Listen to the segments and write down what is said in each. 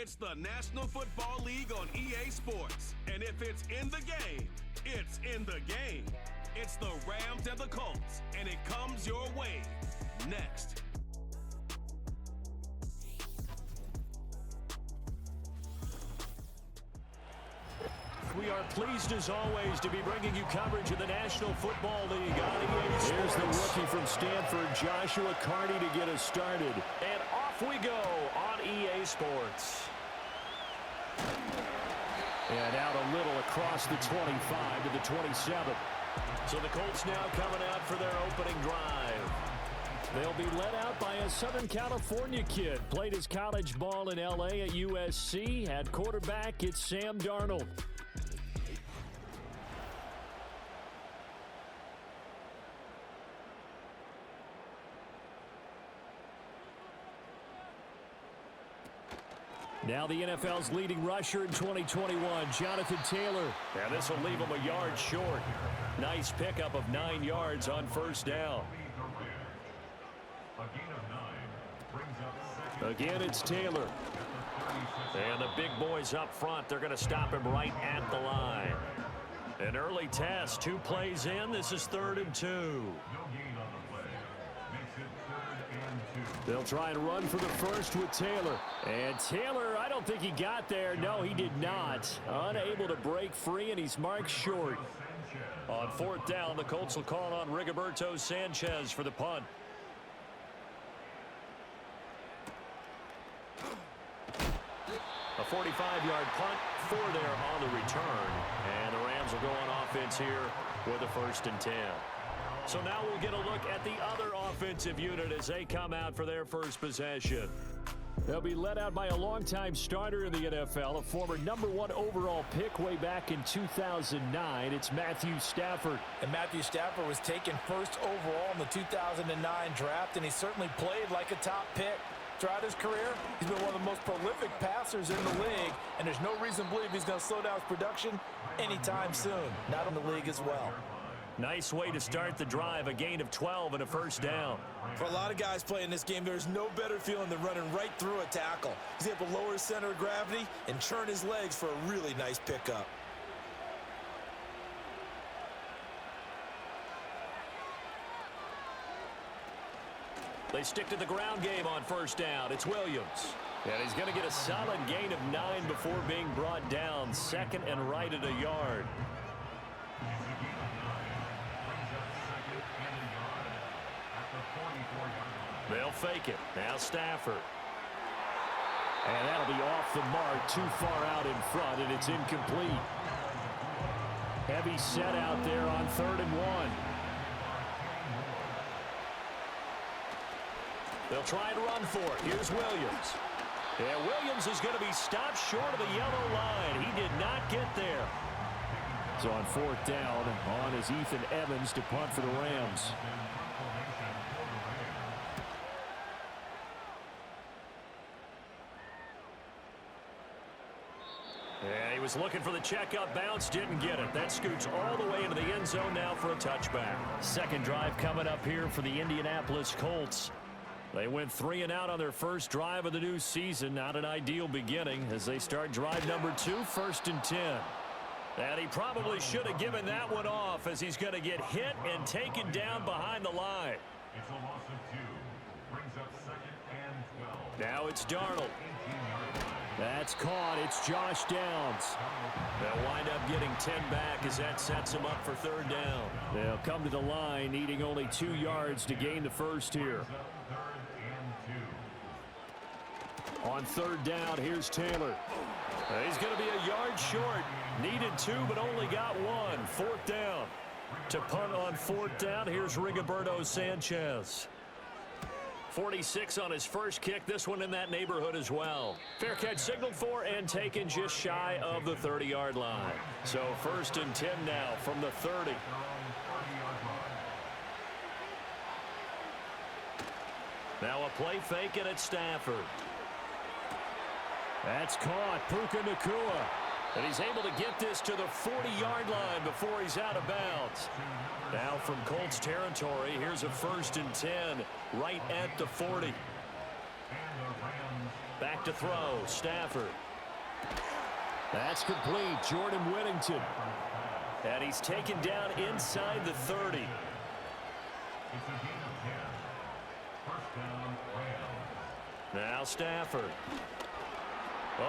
It's the National Football League on EA Sports. And if it's in the game, it's in the game. It's the Rams and the Colts, and it comes your way next. We are pleased, as always, to be bringing you coverage of the National Football League on EA Sports. Here's the rookie from Stanford, Joshua Carney, to get us started. And off we go on EA Sports. And out a little across the 25 to the 27. So the Colts now coming out for their opening drive. They'll be led out by a Southern California kid. Played his college ball in L.A. at USC. At quarterback, it's Sam Darnold. Now the NFL's leading rusher in 2021, Jonathan Taylor. And this will leave him a yard short. Nice pickup of 9 yards on first down. Again, it's Taylor. And the big boys up front, they're going to stop him right at the line. An early test, 2 plays in. This is 3rd and 2. They'll try and run for the first with Taylor. And Taylor, I don't think he got there. No, he did not. Unable to break free, and he's marked short. On 4th down, the Colts will call on Rigoberto Sanchez for the punt. A 45-yard punt, 4 there on the return. And the Rams will go on offense here with a 1st and 10. So now we'll get a look at the other offensive unit as they come out for their first possession. They'll be led out by a longtime starter in the NFL, a former #1 overall pick way back in 2009. It's Matthew Stafford. And Matthew Stafford was taken first overall in the 2009 draft, and he certainly played like a top pick. Throughout his career, he's been one of the most prolific passers in the league, and there's no reason to believe he's going to slow down his production anytime soon. Not in the league as well. Nice way to start the drive, a gain of 12 and a first down. For a lot of guys playing this game, there's no better feeling than running right through a tackle. He's able to lower his center of gravity and churn his legs for a really nice pickup. They stick to the ground game on first down. It's Williams. And he's going to get a solid gain of 9 before being brought down. 2nd and right at a yard. They'll fake it. Now Stafford. And that'll be off the mark, too far out in front, and it's incomplete. Heavy set out there on 3rd and 1. They'll try and run for it. Here's Williams. And Williams is going to be stopped short of the yellow line. He did not get there. So on 4th down, on is Ethan Evans to punt for the Rams. Yeah, he was looking for the checkup bounce, didn't get it. That scoots all the way into the end zone now for a touchback. Second drive coming up here for the Indianapolis Colts. They went 3 and out on their first drive of the new season. Not an ideal beginning as they start drive number 2, 1st and 10. And he probably should have given that one off as he's going to get hit and taken down behind the line. It's a loss of 2. Brings up 2nd and 12. Now it's Darnold. That's caught. It's Josh Downs. They'll wind up getting 10 back as that sets them up for 3rd down. They'll come to the line needing only 2 yards to gain the first here. On 3rd down, here's Taylor. He's going to be a yard short. Needed 2, but only got 1. 4th down. To punt on 4th down, here's Rigoberto Sanchez. 46 on his first kick. This one in that neighborhood as well. Fair catch signaled for and taken just shy of the 30-yard line. So 1st and 10 now from the 30. Now a play fake, and it's Stafford. That's caught. Puka Nacua. And he's able to get this to the 40-yard line before he's out of bounds. Now from Colts territory, here's a 1st and 10 right at the 40. And the Rams Back back to throw. Stafford. That's complete. Jordan Whittington. And he's taken down inside the 30. It's a gain of 10. First down, Rams. Now Stafford.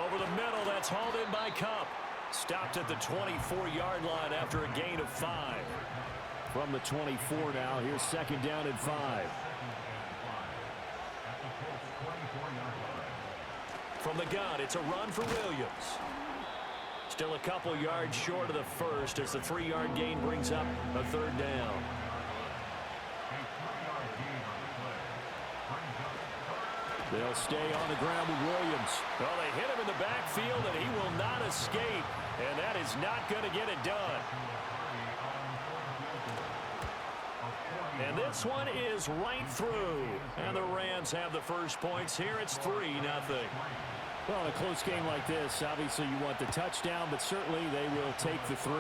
Over the middle, that's hauled in by Cup. Stopped at the 24-yard line after a gain of 5. From the 24 now, here's second down and 5. From the gun, it's a run for Williams. Still a couple yards short of the first as the 3-yard gain brings up a third down. They'll stay on the ground with Williams. Well, they hit him in the backfield, and he will not escape. And that is not going to get it done. And this one is right through. And the Rams have the first points here. It's 3-0. Well, in a close game like this, obviously you want the touchdown, but certainly they will take the 3.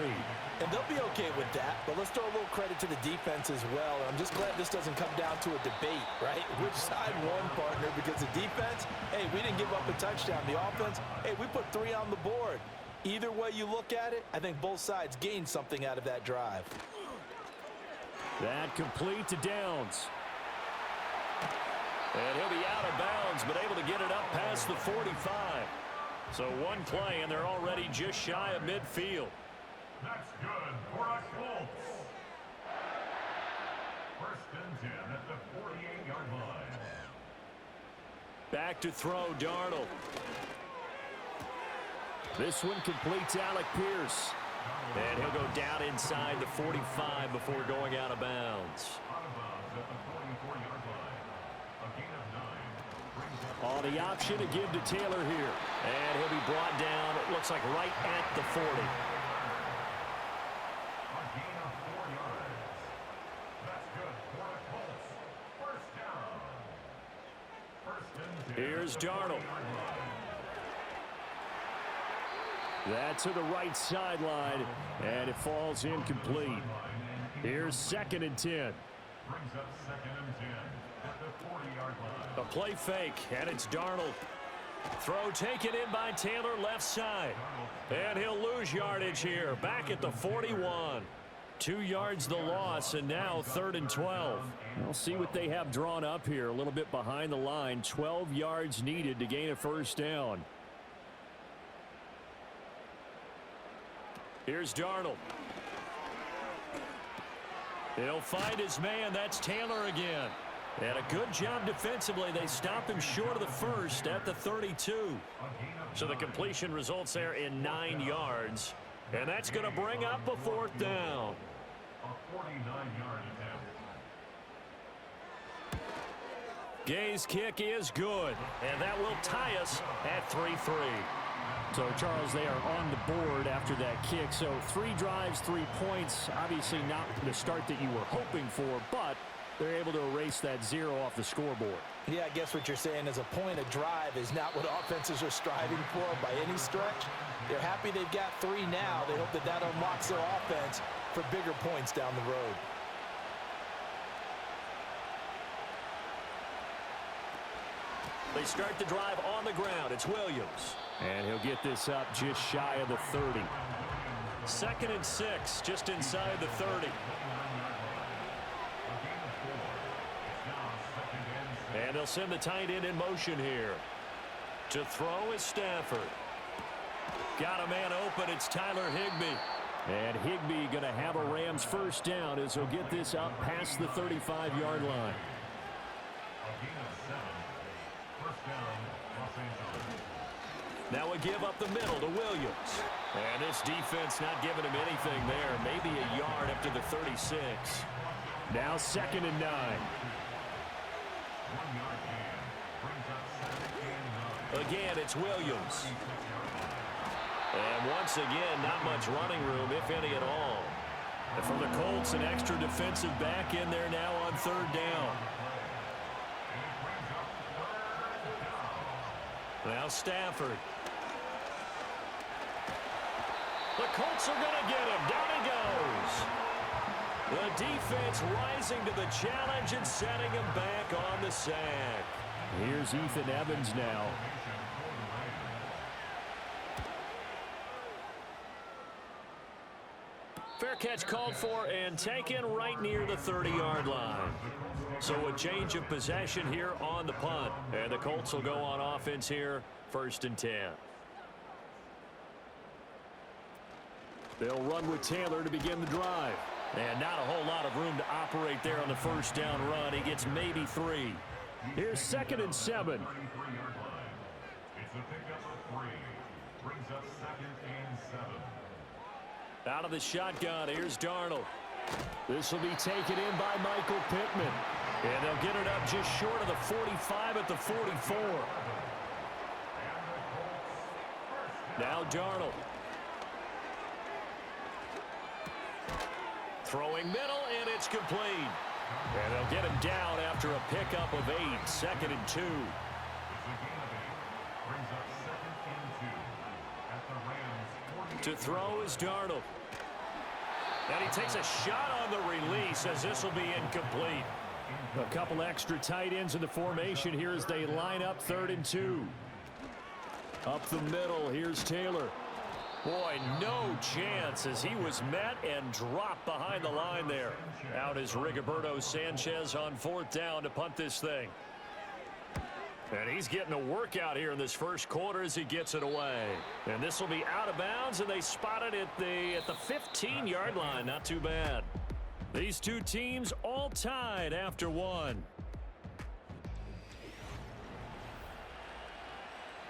And they'll be okay with that, but let's throw a little credit to the defense as well. I'm just glad this doesn't come down to a debate, right? Which side won, partner? Because the defense, hey, we didn't give up a touchdown. The offense, hey, we put 3 on the board. Either way you look at it, I think both sides gained something out of that drive. That complete to Downs. And he'll be out of bounds, but able to get it up past the 45. So one play, and they're already just shy of midfield. That's good for a Colts. First and 10 at the 48-yard line. Back to throw, Darnold. This one completes Alec Pierce. And he'll go down inside the 45 before going out of bounds. Out of bounds at the 44-yard line. A gain of 9. Brings up On the option to give to Taylor here. And he'll be brought down, it looks like right at the 40. a gain of 4 yards. That's good for the Colts. First down. First and 10. Here's Darnold. 40-yard line. That's to the right sideline, and it falls incomplete. Here's second and 10. Brings up second and 10 at the 40-yard line. A play fake, and it's Darnold. Throw taken in by Taylor left side. And he'll lose yardage here, back at the 41. 2 yards the loss, and now 3rd and 12. We'll see what they have drawn up here, a little bit behind the line. 12 yards needed to gain a first down. Here's Darnold. He'll find his man. That's Taylor again. And a good job defensively. They stop him short of the first at the 32. So the completion results there in 9 yards. And that's going to bring up a 4th down. A 49-yard attempt. Gay's kick is good. And that will tie us at 3-3. So, Charles, they are on the board after that kick. So 3 drives, 3 points. Obviously not the start that you were hoping for, but they're able to erase that 0 off the scoreboard. Yeah, I guess what you're saying is a point of drive is not what offenses are striving for by any stretch. They're happy they've got 3 now. They hope that that unlocks their offense for bigger points down the road. They start the drive on the ground. It's Williams. And he'll get this up just shy of the 30. 2nd and 6, just inside the 30. And they'll send the tight end in motion here. To throw is Stafford. Got a man open. It's Tyler Higbee. And Higbee going to have a Rams first down as he'll get this up past the 35-yard line. Now a give up the middle to Williams. And this defense not giving him anything there. Maybe a yard up to the 36. Now 2nd and 9. Again, it's Williams. And once again, not much running room, if any at all. And for the Colts, an extra defensive back in there now on 3rd down. Now Stafford. The Colts are going to get him. Down he goes. The defense rising to the challenge and setting him back on the sack. Here's Ethan Evans now. Fair catch called for and taken right near the 30-yard line. So a change of possession here on the punt. And the Colts will go on offense here, 1st and 10. They'll run with Taylor to begin the drive. And not a whole lot of room to operate there on the 1st down run. He gets maybe 3. Here's 2nd and 7. It's a pickup of 3. Brings up 2nd and 7. Out of the shotgun, here's Darnold. This will be taken in by Michael Pittman. And they'll get it up just short of the 45 at the 44. Now Darnold. Throwing middle, and it's complete. And they'll get him down after a pickup of 8, 2nd and 2. To throw is Darnold. And he takes a shot on the release as this will be incomplete. A couple extra tight ends in the formation here as they line up 3rd and 2. Up the middle, here's Taylor. Boy, no chance as he was met and dropped behind the line there. Out is Rigoberto Sanchez on 4th down to punt this thing. And he's getting a workout here in this first quarter as he gets it away. And this will be out of bounds, and they spot it at the 15-yard line. Not too bad. These two teams all tied after 1.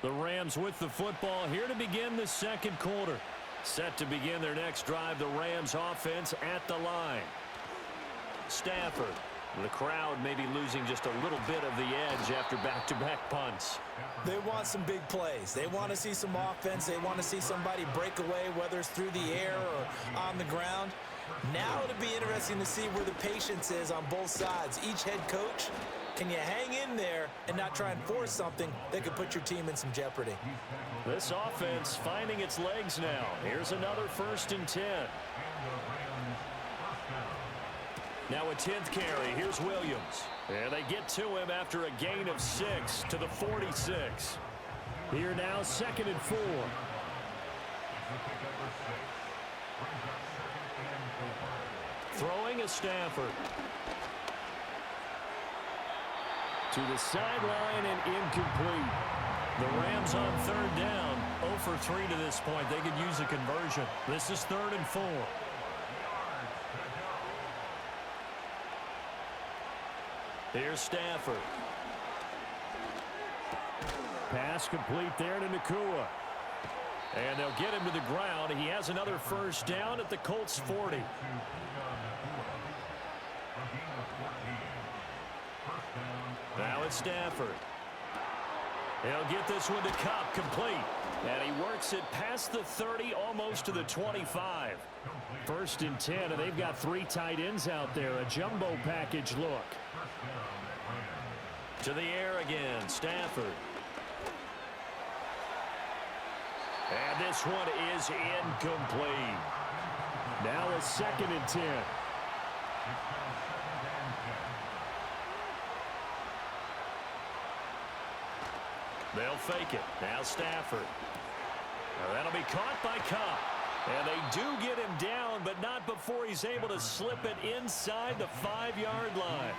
The Rams with the football here to begin the 2nd quarter. Set to begin their next drive, the Rams offense at the line. Stafford. The crowd may be losing just a little bit of the edge after back-to-back punts. They want some big plays. They want to see some offense. They want to see somebody break away, whether it's through the air or on the ground. Now it'll be interesting to see where the patience is on both sides. Each head coach, can you hang in there and not try and force something that could put your team in some jeopardy? This offense finding its legs now. Here's another 1st and 10. Now a 10th carry. Here's Williams. And they get to him after a gain of 6 to the 46. Here now 2nd and 4. Throwing is Stafford. To the sideline and incomplete. The Rams on 3rd down. 0 for 3 to this point. They could use a conversion. This is 3rd and 4. Here's Stafford. Pass complete there to Nakua. And they'll get him to the ground. He has another 1st down at the Colts 40. Now it's Stafford. He'll get this one to Kupp, complete. And he works it past the 30, almost to the 25. 1st and 10, and they've got 3 tight ends out there. A jumbo package look. To the air again, Stafford. And this one is incomplete. Now a 2nd and 10. They'll fake it. Now Stafford. Now that'll be caught by Kupp. And they do get him down, but not before he's able to slip it inside the 5-yard line.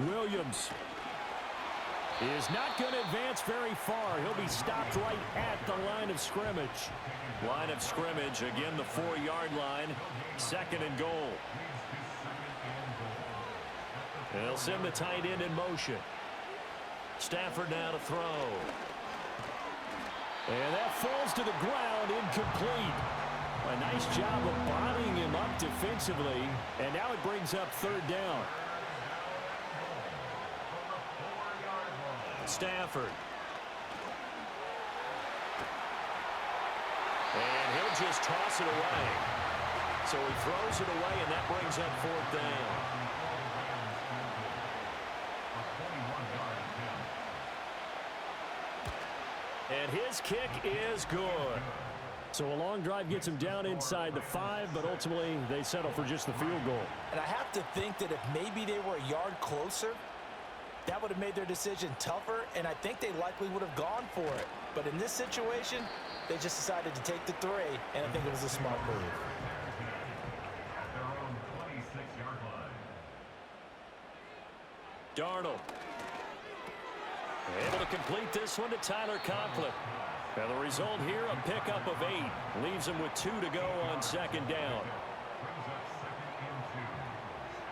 Williams is not going to advance very far. He'll be stopped right at the line of scrimmage. Line of scrimmage, again the 4-yard line. 2nd and goal. And they'll send the tight end in motion. Stafford now to throw. And that falls to the ground, incomplete. A nice job of bodying him up defensively. And now it brings up 3rd down. Stafford. And he'll just toss it away. So he throws it away, and that brings up 4th down. And his kick is good. So a long drive gets him down inside the 5, but ultimately they settle for just the field goal. And I have to think that if maybe they were a yard closer, That would have made their decision tougher, and I think they likely would have gone for it. But in this situation, they just decided to take the 3, and I think it was a smart move. At their own 26-yard line. Darnold. Able to complete this one to Tyler Conklin. And the result here, a pickup of 8. Leaves him with 2 to go on 2nd down. Brings up 2nd and 2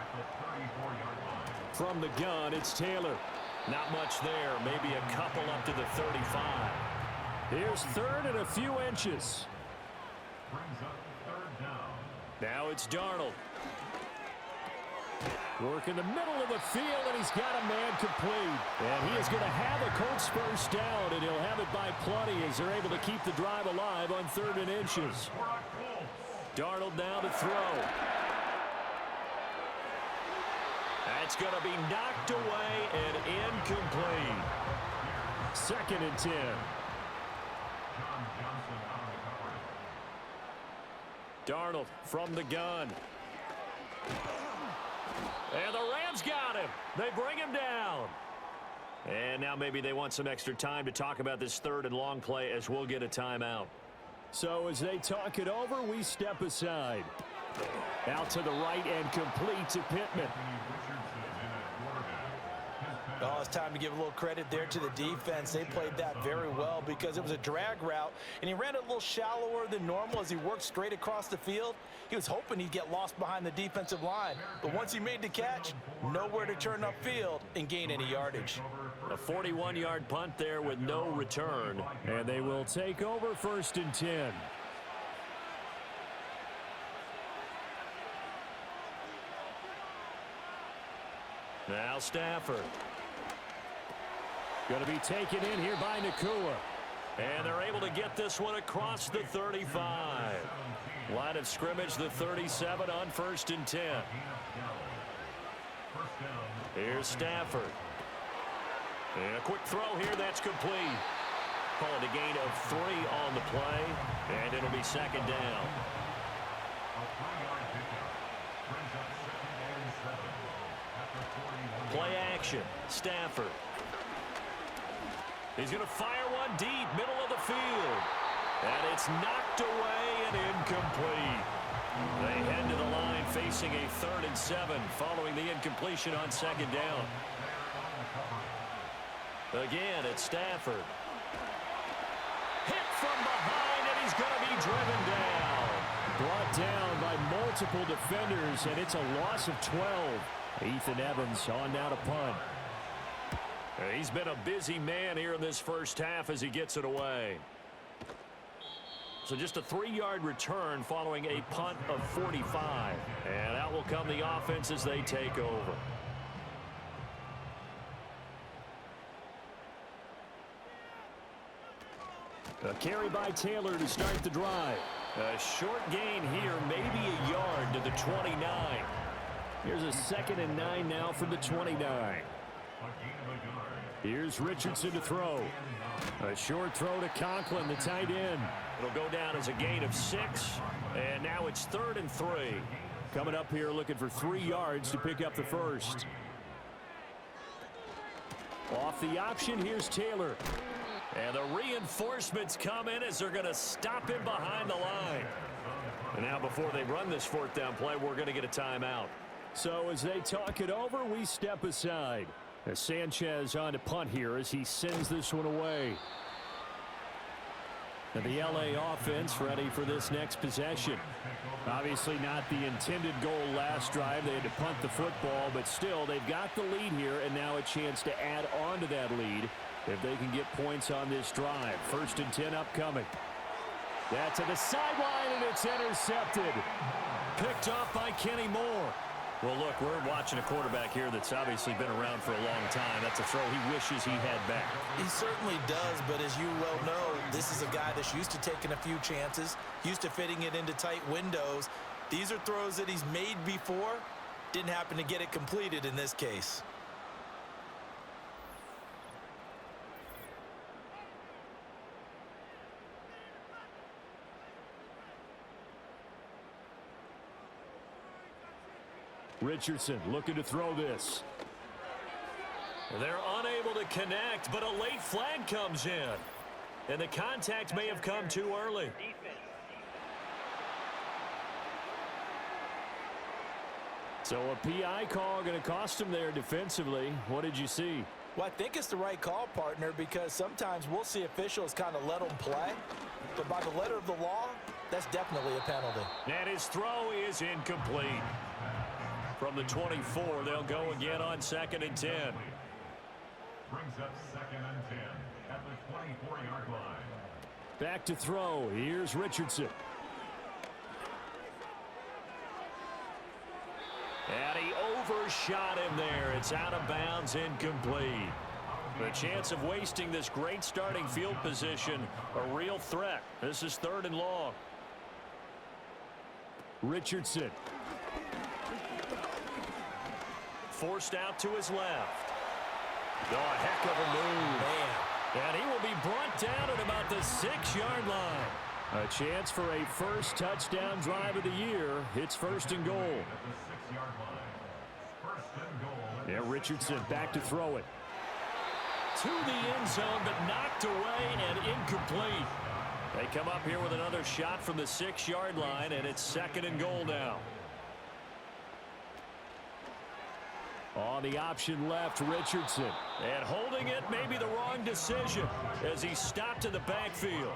at the 34-yard line. From the gun, it's Taylor. Not much there. Maybe a couple up to the 35. Here's 3rd and a few inches. Brings up 3rd down. Now it's Darnold. Work in the middle of the field, and he's got a man complete. And he is going to have a Colts first down, and he'll have it by plenty as they're able to keep the drive alive on 3rd and inches. Darnold now to throw. That's going to be knocked away and incomplete. 2nd and 10. John Johnson on the coverage. Darnold from the gun. And the Rams got him. They bring him down. And now maybe they want some extra time to talk about this 3rd and long play as we'll get a timeout. So as they talk it over, we step aside. Out to the right and complete to Pittman. Oh, it's time to give a little credit there to the defense. They played that very well because it was a drag route, and he ran it a little shallower than normal as he worked straight across the field. He was hoping he'd get lost behind the defensive line, but once he made the catch, nowhere to turn upfield and gain any yardage. A 41-yard punt there with no return, and they will take over 1st and 10. Now Stafford. Going to be taken in here by Nakua. And they're able to get this one across the 35. Line of scrimmage, the 37 on 1st and 10. Here's Stafford. And a quick throw here, that's complete. Calling a gain of 3 on the play, and it'll be 2nd down. Play action, Stafford. He's going to fire one deep, middle of the field. And it's knocked away and incomplete. They head to the line facing a 3rd and 7 following the incompletion on 2nd down. Again, it's Stafford. Hit from behind, and he's going to be driven down. Brought down by multiple defenders, and it's a loss of 12. Ethan Evans on now to punt. He's been a busy man here in this first half as he gets it away. So just a 3-yard return following a punt of 45. And out will come the offense as they take over. A carry by Taylor to start the drive. A short gain here, maybe a yard to the 29. Here's a 2nd and 9 now from the 29. Here's Richardson to throw. A short throw to Conklin, the tight end. It'll go down as a gain of 6. And now it's 3rd and 3. Coming up here looking for 3 yards to pick up the first. Off the option, here's Taylor. And the reinforcements come in as they're going to stop him behind the line. And now before they run this 4th down play, we're going to get a timeout. So as they talk it over, we step aside. As Sanchez on to punt here as he sends this one away. And the LA offense ready for this next possession. Obviously not the intended goal last drive. They had to punt the football, but still they've got the lead here and now a chance to add on to that lead if they can get points on this drive. 1st and 10 upcoming. That's to the sideline, and it's intercepted. Picked off by Kenny Moore. Well, look, we're watching a quarterback here that's obviously been around for a long time. That's a throw he wishes he had back. He certainly does, but as you well know, this is a guy that's used to taking a few chances, used to fitting it into tight windows. These are throws that he's made before. Didn't happen to get it completed in this case. Richardson looking to throw this. They're unable to connect, but a late flag comes in. And the contact may have come too early. So a PI call going to cost him there defensively. What did you see? Well, I think it's the right call, partner, because sometimes we'll see officials kind of let them play. But by the letter of the law, that's definitely a penalty. And his throw is incomplete. From the 24, they'll go again on 2nd and 10. Brings up 2nd and 10 at the 24-yard line. Back to throw. Here's Richardson. And he overshot him there. It's out of bounds, incomplete. The chance of wasting this great starting field position, a real threat. This is 3rd and long. Richardson. Forced out to his left. Oh, a heck of a move. Man. And he will be brought down at about the 6-yard line. A chance for a first touchdown drive of the year. It's 1st and goal. Yeah, Richardson back to throw it. To the end zone, but knocked away and incomplete. They come up here with another shot from the 6-yard line, and it's 2nd and goal now. On the option left, Richardson. And holding it may be the wrong decision as he stopped in the backfield.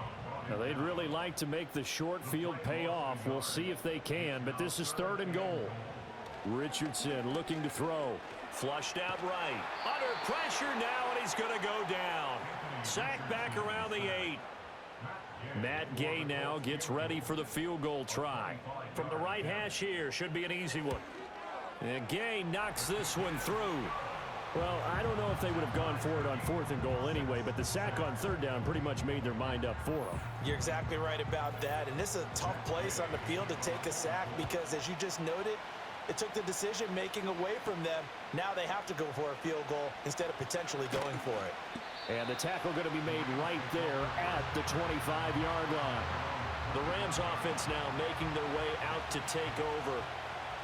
Now, they'd really like to make the short field pay off. We'll see if they can, but this is 3rd and goal. Richardson looking to throw. Flushed out right. Under pressure now, and he's going to go down. Sacked back around the 8. Matt Gay now gets ready for the field goal try. From the right hash here, should be an easy one. And Gay knocks this one through. Well, I don't know if they would have gone for it on 4th and goal anyway, but the sack on 3rd down pretty much made their mind up for them. You're exactly right about that, and this is a tough place on the field to take a sack because, as you just noted, it took the decision-making away from them. Now they have to go for a field goal instead of potentially going for it. And the tackle going to be made right there at the 25-yard line. The Rams offense now making their way out to take over.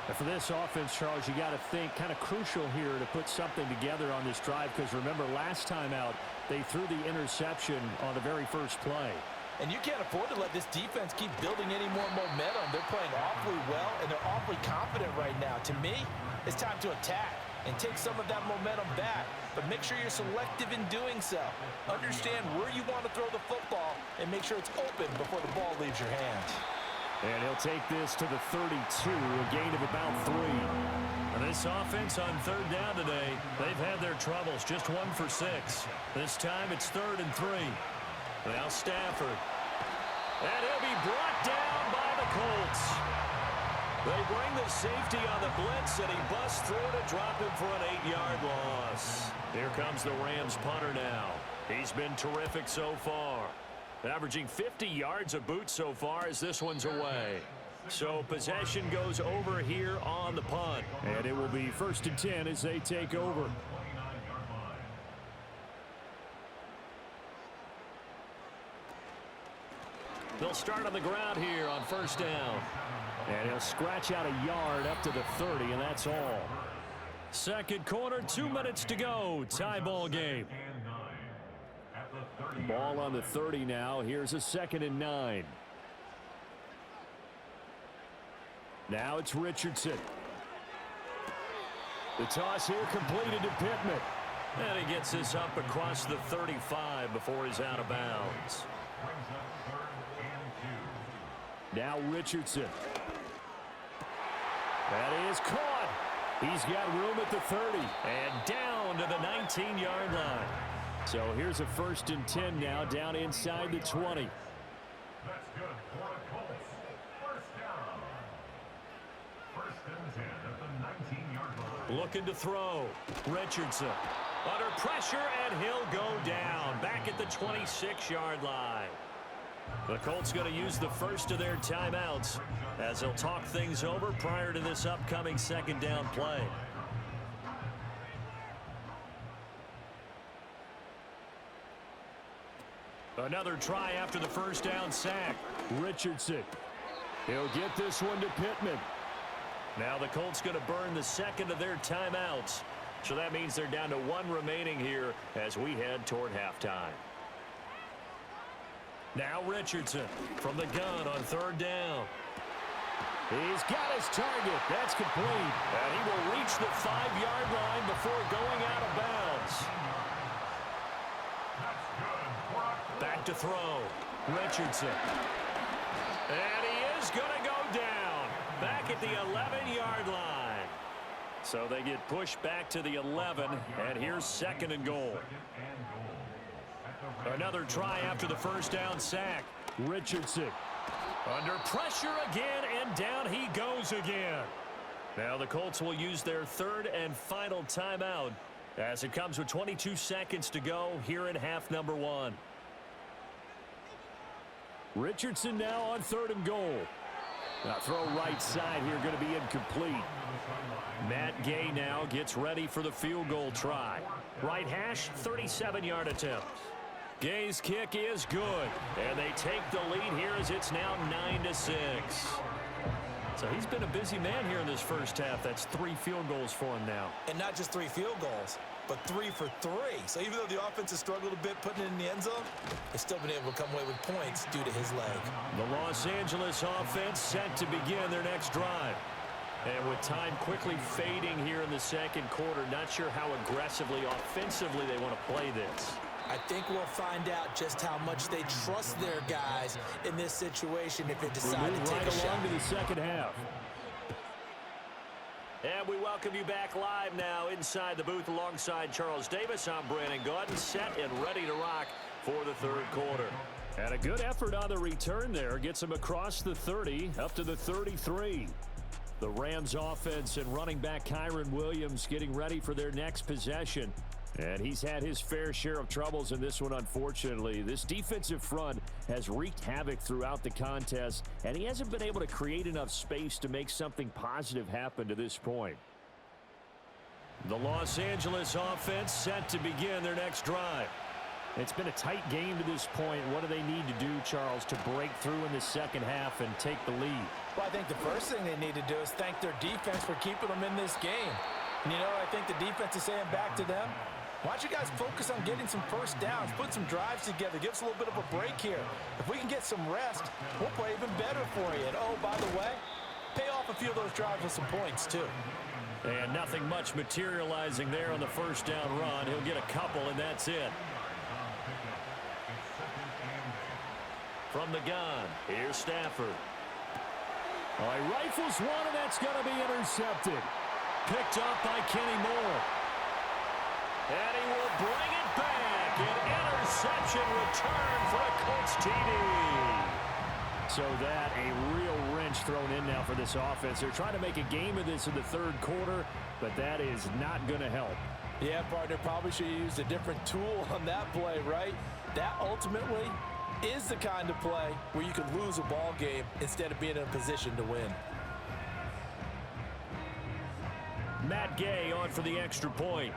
And for this offense, Charles, you got to think kind of crucial here to put something together on this drive because remember last time out they threw the interception on the very first play. And you can't afford to let this defense keep building any more momentum. They're playing awfully well, and they're awfully confident right now. To me, it's time to attack and take some of that momentum back. But make sure you're selective in doing so. Understand where you want to throw the football and make sure it's open before the ball leaves your hands. And he'll take this to the 32, a gain of about 3. And this offense on 3rd down today, they've had their troubles, just 1 for 6. This time it's 3rd and 3. Now Stafford. And he'll be brought down by the Colts. They bring the safety on the blitz, and he busts through to drop him for an 8-yard loss. Here comes the Rams punter now. He's been terrific so far. Averaging 50 yards a boot so far as this one's away. So possession goes over here on the punt. And it will be 1st and 10 as they take over. They'll start on the ground here on 1st down. And he'll scratch out a yard up to the 30, and that's all. 2nd quarter, 2 minutes to go. Tie ball game. Ball on the 30 now. Here's a 2nd and 9. Now it's Richardson. The toss here completed to Pittman. And he gets this up across the 35 before he's out of bounds. Now Richardson. That is caught. He's got room at the 30 and down to the 19-yard line. So here's a 1st and 10 now down inside the 20. That's good for the Colts. 1st down. 1st and 10 at the 19-yard line. Looking to throw. Richardson under pressure, and he'll go down back at the 26-yard line. The Colts going to use the first of their timeouts as they'll talk things over prior to this upcoming 2nd down play. Another try after the 1st down sack. Richardson. He'll get this one to Pittman. Now the Colts going to burn the 2nd of their timeouts So that means they're down to 1 remaining here as we head toward halftime. Now Richardson from the gun on 3rd down. He's got his target. That's complete. And he will reach the 5-yard line before going out of bounds. Back to throw. Richardson. And he is going to go down. Back at the 11-yard line. So they get pushed back to the 11. And here's 2nd and goal. Another try after the first down sack. Richardson. Under pressure again, and down he goes again. Now the Colts will use their 3rd and final timeout as it comes with 22 seconds to go here in half number 1. Richardson now on 3rd and goal. Now throw right side here, going to be incomplete. Matt Gay now gets ready for the field goal try. Right hash, 37-yard attempt. Gay's kick is good, and they take the lead here as it's now 9-6. So he's been a busy man here in this first half. That's 3 field goals for him now. And not just 3 field goals, but 3 for 3. So even though the offense has struggled a bit putting it in the end zone, they've still been able to come away with points due to his leg. The Los Angeles offense set to begin their next drive. And with time quickly fading here in the 2nd quarter, not sure how aggressively, offensively they want to play this. I think we'll find out just how much they trust their guys in this situation if they decide to take a shot. Along to the 2nd half. And we welcome you back live now inside the booth alongside Charles Davis. I'm Brandon Gaudin, set and ready to rock for the 3rd quarter. And a good effort on the return there. Gets him across the 30, up to the 33. The Rams offense and running back Kyron Williams getting ready for their next possession. And he's had his fair share of troubles in this one, unfortunately. This defensive front has wreaked havoc throughout the contest, and he hasn't been able to create enough space to make something positive happen to this point. The Los Angeles offense set to begin their next drive. It's been a tight game to this point. What do they need to do, Charles, to break through in the 2nd half and take the lead? Well, I think the first thing they need to do is thank their defense for keeping them in this game. And, you know, I think the defense is saying back to them, why don't you guys focus on getting some first downs, put some drives together, give us a little bit of a break here. If we can get some rest, we'll play even better for you. And, oh, by the way, pay off a few of those drives with some points, too. And nothing much materializing there on the first down run. He'll get a couple, and that's it. From the gun, here's Stafford. Oh, he rifles one, and that's going to be intercepted. Picked up by Kenny Moore. And he will bring it back. An interception return for a Colts TD. So that a real wrench thrown in now for this offense. They're trying to make a game of this in the 3rd quarter, but that is not going to help. Yeah, partner, probably should have used a different tool on that play, right? That ultimately is the kind of play where you can lose a ball game instead of being in a position to win. Matt Gay on for the extra point.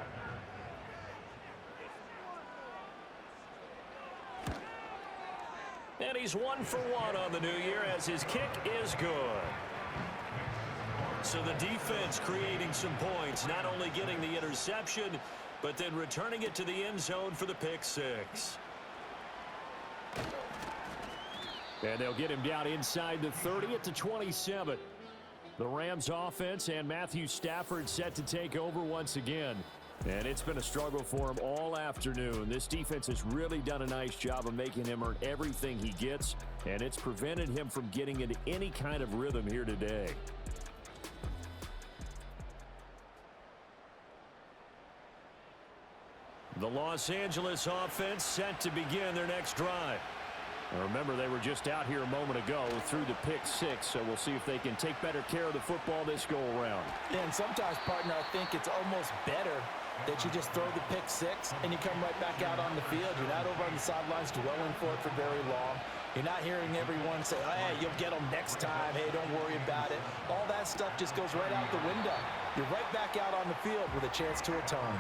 And he's 1 for 1 on the new year as his kick is good. So the defense creating some points, not only getting the interception, but then returning it to the end zone for the pick 6. And they'll get him down inside the 30 at the 27. The Rams offense and Matthew Stafford set to take over once again. And it's been a struggle for him all afternoon. This defense has really done a nice job of making him earn everything he gets, and it's prevented him from getting into any kind of rhythm here today. The Los Angeles offense set to begin their next drive. Now remember, they were just out here a moment ago through the pick 6, so we'll see if they can take better care of the football this go-around. And sometimes, partner, I think it's almost better that you just throw the pick 6 and you come right back out on the field. You're not over on the sidelines dwelling for it for very long. You're not hearing everyone say, oh, hey, you'll get them next time. Hey, don't worry about it. All that stuff just goes right out the window. You're right back out on the field with a chance to atone.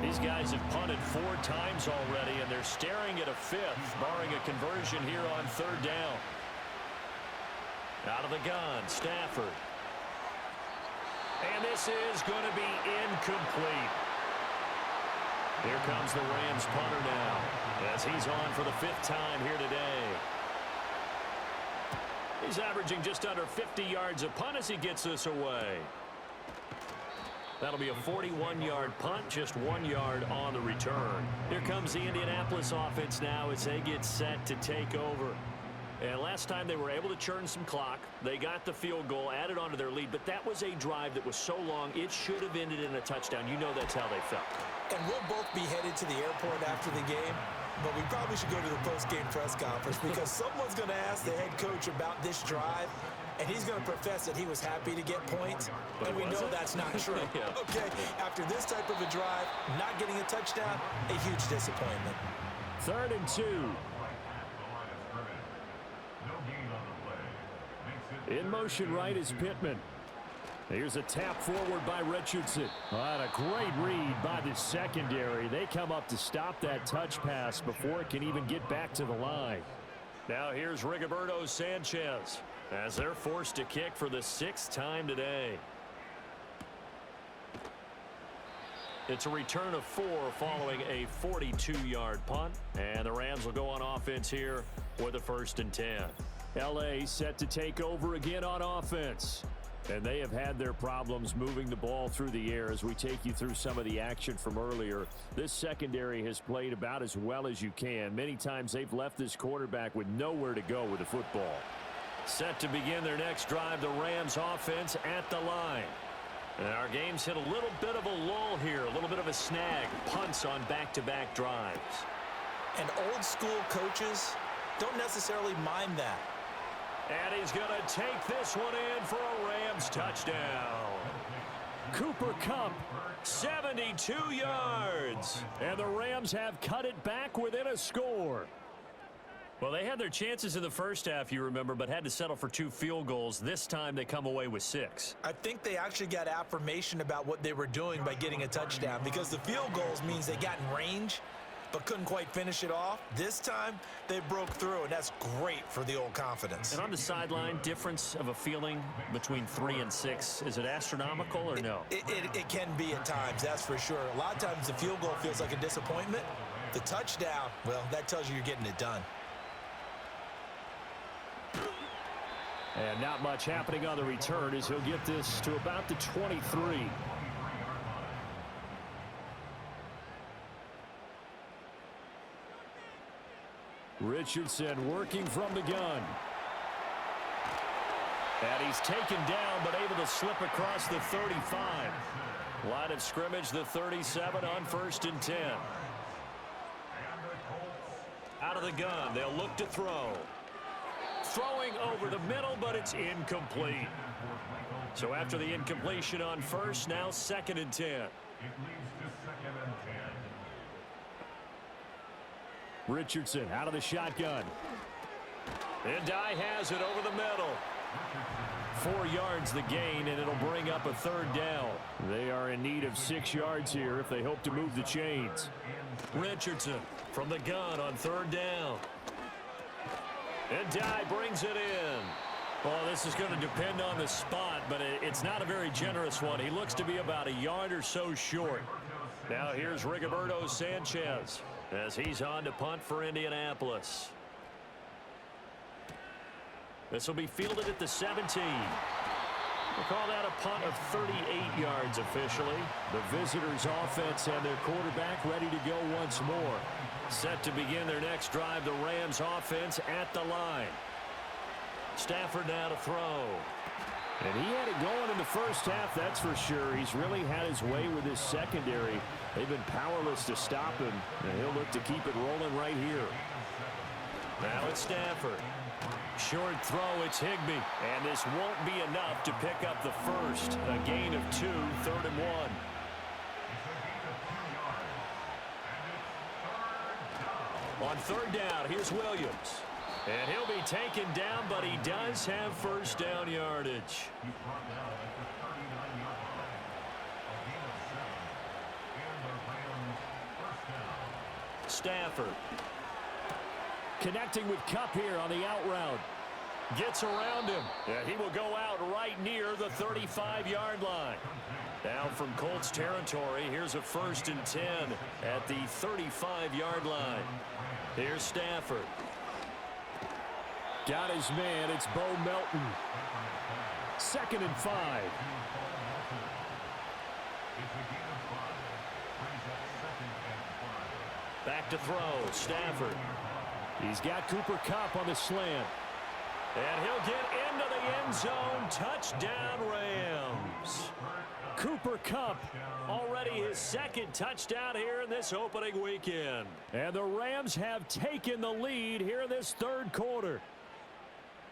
These guys have punted 4 times already, and they're staring at a 5th, barring a conversion here on 3rd down. Out of the gun, Stafford. And this is going to be incomplete. Here comes the Rams punter now, as he's on for the 5th time here today. He's averaging just under 50 yards a punt as he gets this away. That'll be a 41-yard punt, just 1 yard on the return. Here comes the Indianapolis offense now as they get set to take over. And last time they were able to churn some clock. They got the field goal, added on to their lead, but that was a drive that was so long it should have ended in a touchdown. You know that's how they felt. And we'll both be headed to the airport after the game, but we probably should go to the post-game press conference because someone's going to ask the head coach about this drive, and he's going to profess that he was happy to get points, and we know that's not true. Yeah. Okay, after this type of a drive, not getting a touchdown, a huge disappointment. 3rd and 2. In motion right is Pittman. Here's a tap forward by Richardson. And a great read by the secondary. They come up to stop that touch pass before it can even get back to the line. Now here's Rigoberto Sanchez as they're forced to kick for the 6th time today. It's a return of 4 following a 42-yard punt. And the Rams will go on offense here with a 1st and 10. L.A. set to take over again on offense. And they have had their problems moving the ball through the air as we take you through some of the action from earlier. This secondary has played about as well as you can. Many times they've left this quarterback with nowhere to go with the football. Set to begin their next drive, the Rams offense at the line. And our game's hit a little bit of a lull here, a little bit of a snag. Punts on back-to-back drives. And old school coaches don't necessarily mind that. And he's going to take this one in for a Rams touchdown. Cooper Kupp, 72 yards. And the Rams have cut it back within a score. Well, they had their chances in the first half, you remember, but had to settle for 2 field goals. This time they come away with 6. I think they actually got affirmation about what they were doing by getting a touchdown because the field goals means they got in range but couldn't quite finish it off. This time, they broke through, and that's great for the old confidence. And on the sideline, difference of a feeling between 3 and 6, is it astronomical or no? It can be at times, that's for sure. A lot of times the field goal feels like a disappointment. The touchdown, well, that tells you you're getting it done. And not much happening on the return as he'll get this to about the 23. Richardson working from the gun. And he's taken down but able to slip across the 35. Line of scrimmage, the 37 on 1st and 10. Out of the gun, they'll look to throw. Throwing over the middle, but it's incomplete. So after the incompletion on 1st, now 2nd and 10. It leads to 2nd and 10. Richardson out of the shotgun. And Dye has it over the middle. 4 yards the gain, and it'll bring up a 3rd down. They are in need of 6 yards here if they hope to move the chains. Richardson from the gun on 3rd down. And Dye brings it in. Well, this is going to depend on the spot, but it's not a very generous one. He looks to be about a yard or so short. Now here's Rigoberto Sanchez as he's on to punt for Indianapolis. This will be fielded at the 17. We'll call that a punt of 38 yards officially. The visitors' offense and their quarterback ready to go once more. Set to begin their next drive, the Rams' offense at the line. Stafford now to throw. And he had it going in the first half, that's for sure. He's really had his way with his secondary. They've been powerless to stop him, and he'll look to keep it rolling right here. Now it's Stafford. Short throw, it's Higbee. And this won't be enough to pick up the first. A gain of 2, 3rd and 1. On 3rd down, here's Williams. And he'll be taken down, but he does have 1st down yardage. Stafford connecting with Kupp here on the out route. Gets around him. Yeah, he will go out right near the 35-yard line. Now from Colts territory, here's a 1st and 10 at the 35-yard line. Here's Stafford. Got his man. It's Bo Melton. 2nd and 5. Back to throw. Stafford. He's got Cooper Kupp on the slant. And he'll get into the end zone. Touchdown, Rams. Cooper Kupp, already his 2nd touchdown here in this opening weekend. And the Rams have taken the lead here in this 3rd quarter.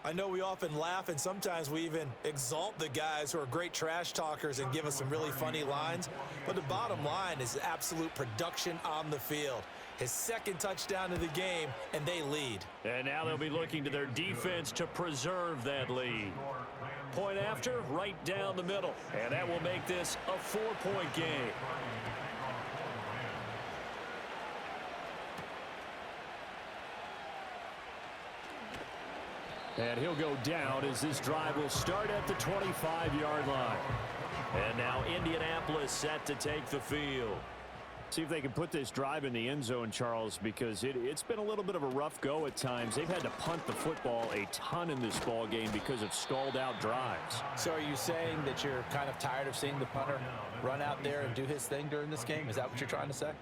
I know we often laugh, and sometimes we even exalt the guys who are great trash talkers and give us some really funny lines. But the bottom line is absolute production on the field. His 2nd touchdown of the game, and they lead. And now they'll be looking to their defense to preserve that lead. Point after, right down the middle. And that will make this a 4-point game. And he'll go down as this drive will start at the 25-yard line. And now Indianapolis set to take the field. See if they can put this drive in the end zone, Charles, because it's been a little bit of a rough go at times. They've had to punt the football a ton in this ball game because of stalled-out drives. So are you saying that you're kind of tired of seeing the punter run out there and do his thing during this game? Is that what you're trying to say?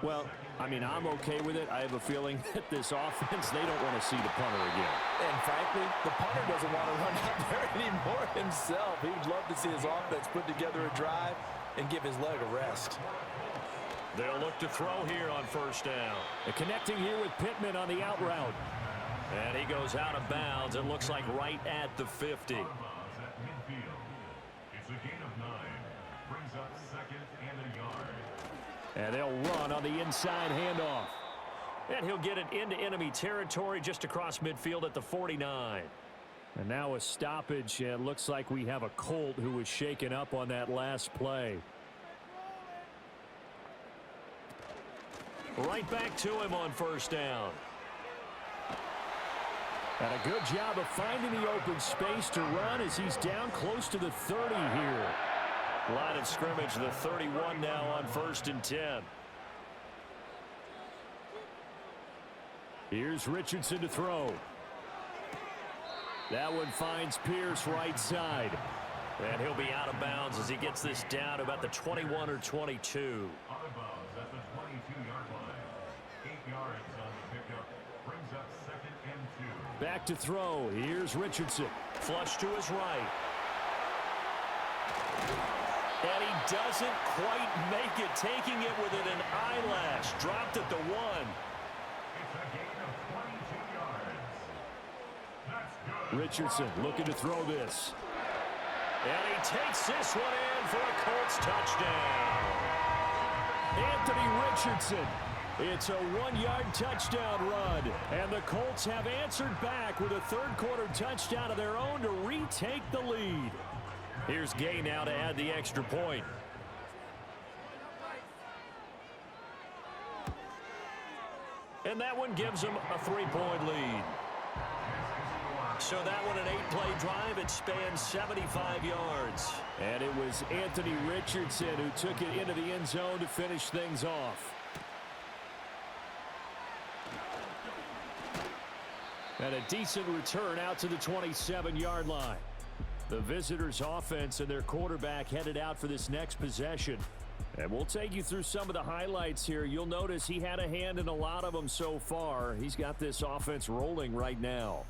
Well, I mean, I'm okay with it. I have a feeling that this offense, they don't want to see the punter again. And frankly, the punter doesn't want to run out there anymore himself. He would love to see his offense put together a drive and give his leg a rest. They'll look to throw here on 1st down. Connecting here with Pittman on the out route. And he goes out of bounds. It looks like right at the 50. It's a gain of 9. Brings up 2nd and a yard. And they'll run on the inside handoff. And he'll get it into enemy territory just across midfield at the 49. And now a stoppage. It looks like we have a Colt who was shaken up on that last play. Right back to him on 1st down. And a good job of finding the open space to run as he's down close to the 30 here. Line of scrimmage, the 31 now on 1st and 10. Here's Richardson to throw. That one finds Pierce right side. And he'll be out of bounds as he gets this down about the 21 or 22. Out of bounds at the 22-yard line. 8 yards on the pickup. Brings up 2nd and 2. Back to throw. Here's Richardson. Flush to his right. And he doesn't quite make it, taking it within an eyelash. Dropped at the 1. It's a gain of 22 yards. That's good. Richardson looking to throw this. And he takes this one in for a Colts touchdown. Anthony Richardson. It's a 1-yard touchdown run. And the Colts have answered back with a 3rd quarter touchdown of their own to retake the lead. Here's Gay now to add the extra point. And that one gives them a 3-point lead. So that one, an 8-play drive. It spans 75 yards. And it was Anthony Richardson who took it into the end zone to finish things off. And a decent return out to the 27-yard line. The visitors' offense and their quarterback headed out for this next possession. And we'll take you through some of the highlights here. You'll notice he had a hand in a lot of them so far. He's got this offense rolling right now.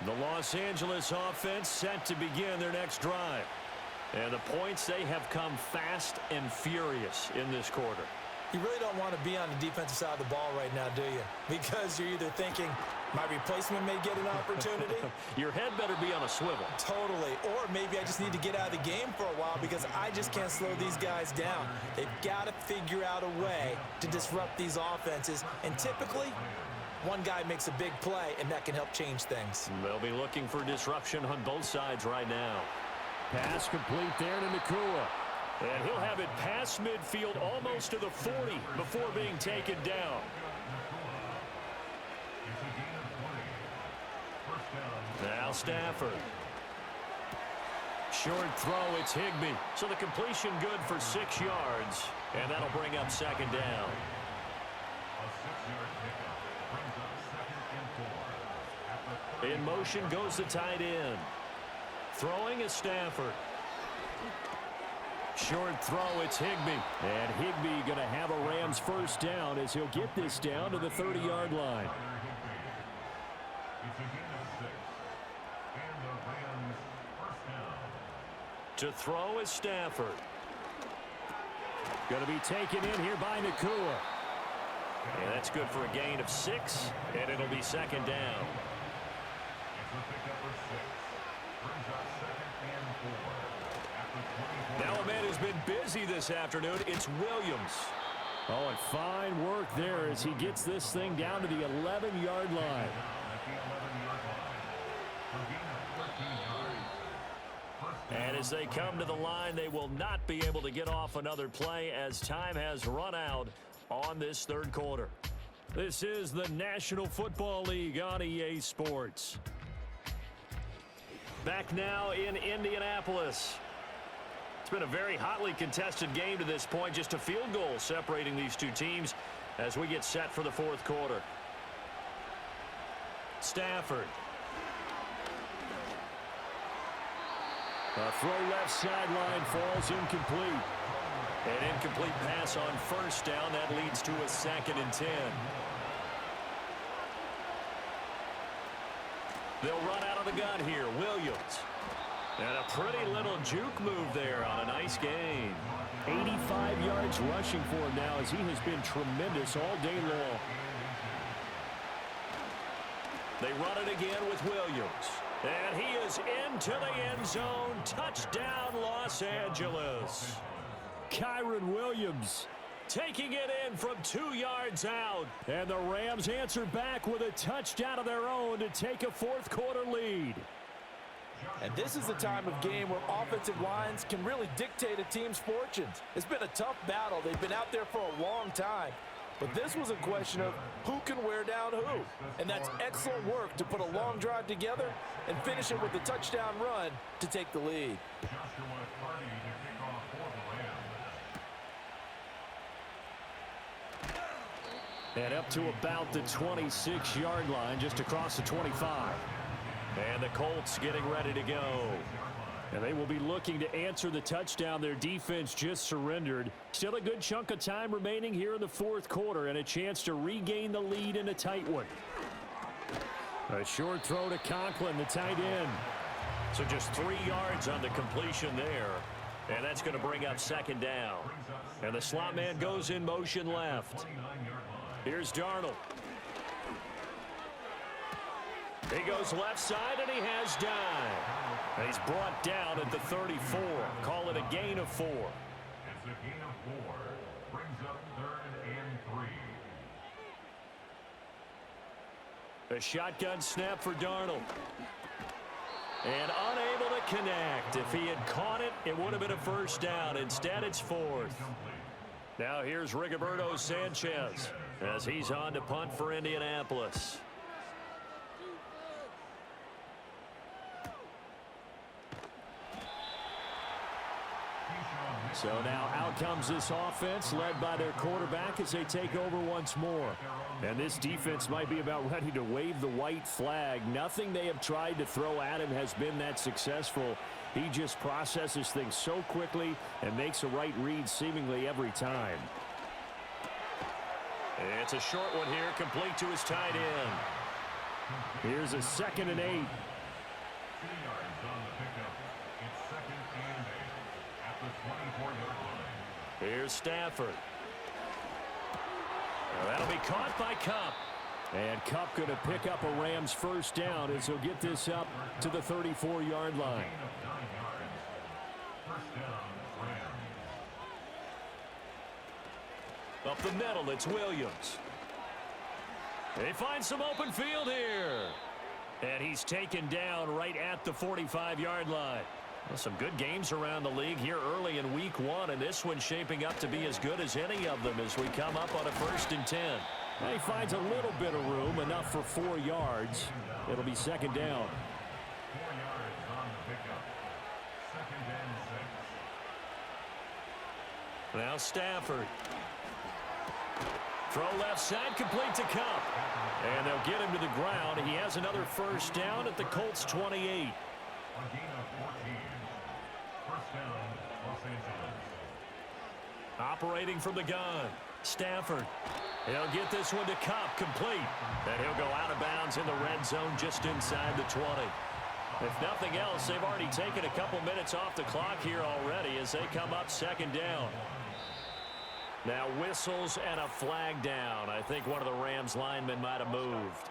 The Los Angeles offense set to begin their next drive. And the points, they have come fast and furious in this quarter. You really don't want to be on the defensive side of the ball right now, do you? Because you're either thinking, my replacement may get an opportunity. Your head better be on a swivel. Totally. Or maybe I just need to get out of the game for a while because I just can't slow these guys down. They've got to figure out a way to disrupt these offenses. And typically, one guy makes a big play, and that can help change things. They'll be looking for disruption on both sides right now. Pass complete there to Nakua. And he'll have it past midfield almost to the 40 before being taken down. Now Stafford. Short throw, it's Higbee. So the completion good for 6 yards, and that'll bring up second down. A 6-yard pickup brings up 2nd and 4. In motion goes the tight end. Throwing is Stafford. Short throw, it's Higbee. And Higbee going to have a Rams first down as he'll get this down to the 30-yard line. It's a gain of 6. And the Rams first down. To throw is Stafford. Going to be taken in here by Nakua. And that's good for a gain of 6, and it'll be second down. It's a pickup of 6. Brings up 2nd and 4. Now a man who's been busy this afternoon, it's Williams. Oh, and fine work there as he gets this thing down to the 11-yard line. At the 11-yard line. A gain of 13 yards. First down. And as they come to the line, they will not be able to get off another play as time has run out on this third quarter. This is the National Football League on EA Sports. Back now in Indianapolis. It's been a very hotly contested game to this point. Just a field goal separating these two teams as we get set for the fourth quarter. Stafford. A throw left sideline falls incomplete. An incomplete pass on first down. That leads to a 2nd and 10. They'll run out of the gun here. Williams. And a pretty little juke move there on a nice gain. 85 yards rushing for him now as he has been tremendous all day long. They run it again with Williams. And he is into the end zone. Touchdown, Los Angeles. Kyron Williams taking it in from 2 yards out. And the Rams answer back with a touchdown of their own to take a fourth quarter lead. And this is the time of game where offensive lines can really dictate a team's fortunes. It's been a tough battle. They've been out there for a long time. But this was a question of who can wear down who. And that's excellent work to put a long drive together and finish it with a touchdown run to take the lead. Joshua Party to kick off for the Rams. And up to about the 26-yard line, just across the 25. And the Colts getting ready to go. And they will be looking to answer the touchdown their defense just surrendered. Still a good chunk of time remaining here in the fourth quarter and a chance to regain the lead in a tight one. A short throw to Conklin, the tight end. So just 3 yards on the completion there. And that's going to bring up second down. And the slot man goes in motion left. Here's Darnold. He goes left side, and he has dime. And he's brought down at the 34. Call it a gain of 4. It's a gain of 4. Brings up 3rd and 3. A shotgun snap for Darnold. And unable to connect. If he had caught it, it would have been a first down. Instead, it's 4th. Now here's Rigoberto Sanchez as he's on to punt for Indianapolis. So now out comes this offense led by their quarterback as they take over once more. And this defense might be about ready to wave the white flag. Nothing they have tried to throw at him has been that successful. He just processes things so quickly and makes a right read seemingly every time. It's a short one here, complete to his tight end. Here's a 2nd and 8. 2 yards on the pickup. It's 2nd and 8 at the 24-yard line. Here's Stafford. Well, that'll be caught by Kupp. And Kupp going to pick up a Rams first down as he'll get this up to the 34-yard line. Gain of 9 yards. First down, Rams. Up the middle, it's Williams. They find some open field here. And he's taken down right at the 45-yard line. Well, some good games around the league here early in week 1, and this one's shaping up to be as good as any of them as we come up on a 1st and 10. Well, he finds a little bit of room, enough for 4 yards. It'll be second down. Now Stafford. Throw left side, complete to Cup. And they'll get him to the ground. He has another first down at the Colts 28. A gain of 14. First down, Los Angeles. Operating from the gun. Stafford. He'll get this one to Cup, complete. And he'll go out of bounds in the red zone just inside the 20. If nothing else, they've already taken a couple minutes off the clock here already as they come up second down. Now whistles and a flag down. I think one of the Rams linemen might have moved.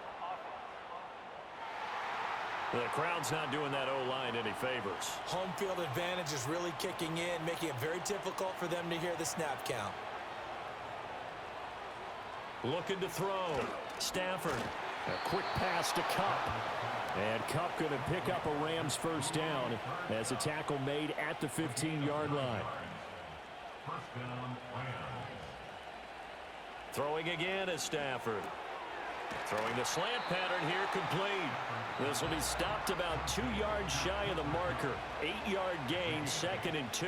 The crowd's not doing that O-line any favors. Home field advantage is really kicking in, making it very difficult for them to hear the snap count. Looking to throw. Stafford. A quick pass to Cup. And Cup going to pick up a Rams first down as a tackle made at the 15-yard line. First down, Rams. Throwing again is Stafford. Throwing the slant pattern here, complete. This will be stopped about 2 yards shy of the marker. 8-yard gain, 2nd and 2.